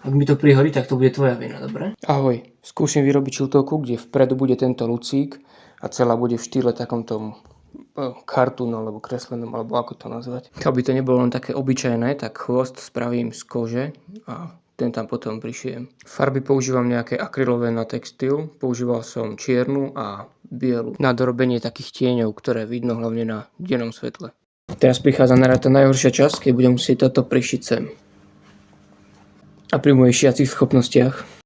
Ak mi to prihorí, tak to bude tvoja vina, dobre? Ahoj, skúsim vyrobiť šiltovku, kde vpredu bude tento lucík a celá bude v štýle takomto kartúnu alebo kreslenom, alebo ako to nazvať. Aby to nebolo len také obyčajné, tak chvost spravím z kože a ten tam potom prišijem. Farby používam nejaké akrylové na textil, používal som čiernu a bielu na dorobenie takých tieňov, ktoré vidno hlavne na dennom svetle. Teraz prichádza na tá najhoršia časť, keď budem musieť toto prišiť sem. A pri mojich šiacich schopnostiach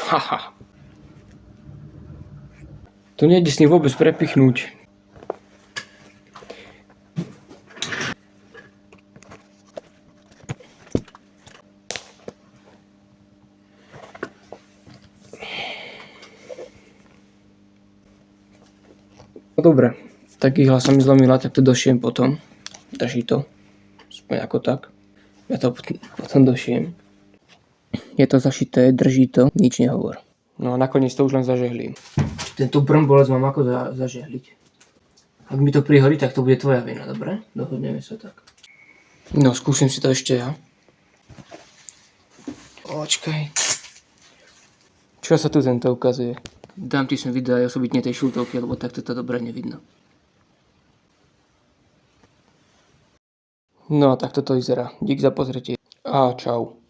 haha. To nejde s ním vôbec prepichnúť. No dobre, tak ihla sa mi zlomila, tak to došijem potom. Drží to. Aspoň ako tak. Ja to potom došijem. Je to zašité, drží to, nič nehovor. No a nakoniec to už len zažehlím. Tento brombolec mám ako zažehliť. Ak mi to prihorí, tak to bude tvoja vina, dobre? Dohodneme sa tak. No, skúsim si to ešte ja. Počkaj. Čo sa tu tento ukazuje? Dám ti sem video aj osobitne tej šiltovky, lebo takto to dobre nevidno. No a takto to vyzerá. Dík za pozretie. A čau.